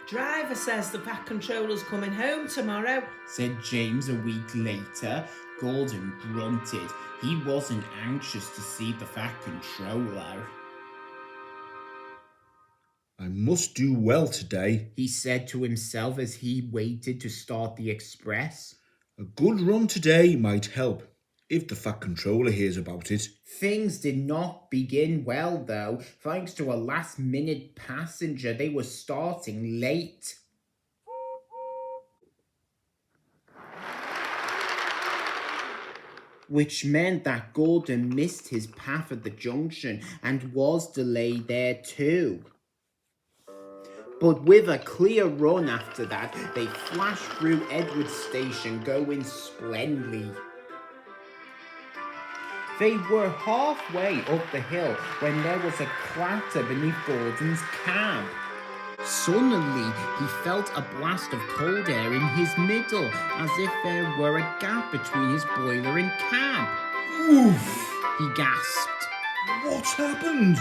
Driver says the Fat Controller's coming home tomorrow, said James a week later. Gordon grunted. He wasn't anxious to see the Fat Controller. I must do well today, he said to himself as he waited to start the express. A good run today might help, if the Fat Controller hears about it. Things did not begin well, though. Thanks to a last-minute passenger, they were starting late. Which meant that Gordon missed his path at the junction and was delayed there too. But with a clear run after that, they flashed through Edward Station going splendidly. They were halfway up the hill when there was a clatter beneath Gordon's cab. Suddenly, he felt a blast of cold air in his middle, as if there were a gap between his boiler and cab. Oof! He gasped. What's happened?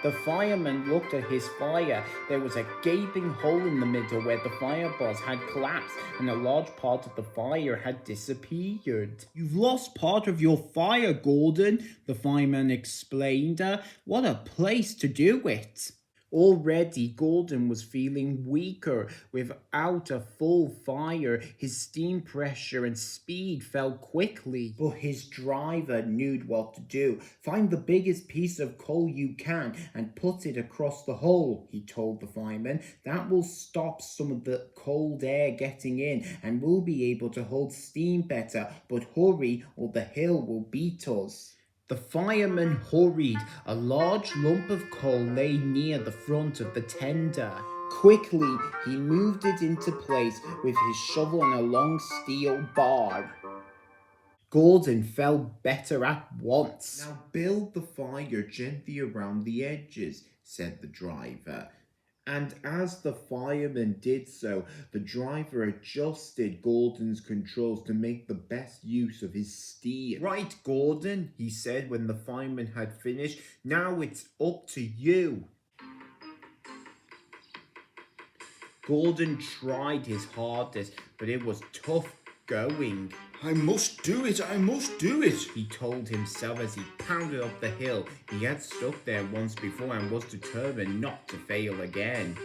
The fireman looked at his fire. There was a gaping hole in the middle where the fireballs had collapsed and a large part of the fire had disappeared. You've lost part of your fire, Gordon, the fireman explained. What a place to do it. Already, Gordon was feeling weaker. Without a full fire, his steam pressure and speed fell quickly. But his driver knew what to do. Find the biggest piece of coal you can and put it across the hole, he told the fireman. That will stop some of the cold air getting in and we'll be able to hold steam better. But hurry or the hill will beat us. The fireman hurried. A large lump of coal lay near the front of the tender. Quickly, he moved it into place with his shovel and a long steel bar. Gordon felt better at once. Now build the fire gently around the edges, said the driver. And as the fireman did so, the driver adjusted Gordon's controls to make the best use of his steam. Right, Gordon, he said when the fireman had finished. Now it's up to you. Gordon tried his hardest, but it was tough going. I must do it, He told himself as he pounded up the hill. He had stuck there once before and was determined not to fail again.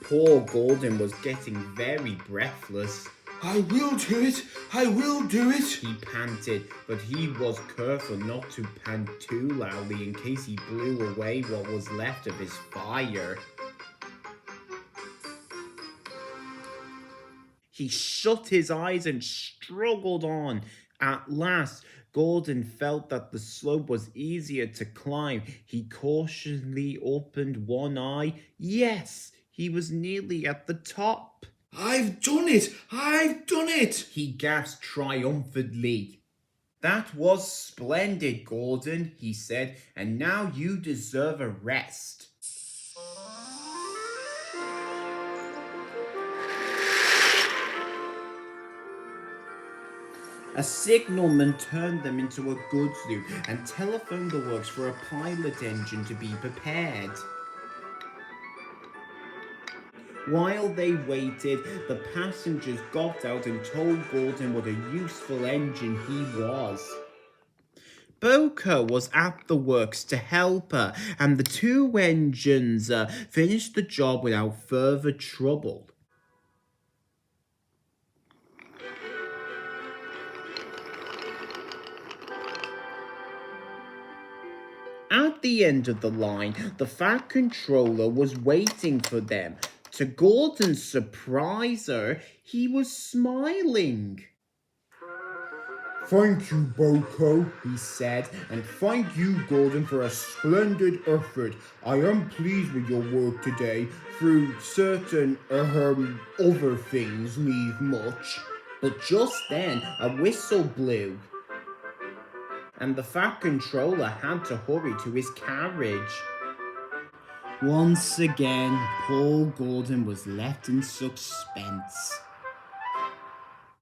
Poor Gordon was getting very breathless. I will do it, he panted, but he was careful not to pant too loudly in case he blew away what was left of his fire. He shut his eyes and struggled on. At last, Gordon felt that the slope was easier to climb. He cautiously opened one eye. Yes, he was nearly at the top. I've done it, he gasped triumphantly. That was splendid, Gordon, he said, and now you deserve a rest. A signalman turned them into a goods loop and telephoned the works for a pilot engine to be prepared. While they waited, the passengers got out and told Gordon what a useful engine he was. Boca was at the works to help her, and the two engines finished the job without further trouble. At the end of the line, the Fat Controller was waiting for them. To Gordon's surprise, he was smiling. Thank you, Boko, he said, and thank you, Gordon, for a splendid effort. I am pleased with your work today, through certain, other things leave much. But just then, a whistle blew, and the Fat Controller had to hurry to his carriage. Once again, poor Gordon was left in suspense.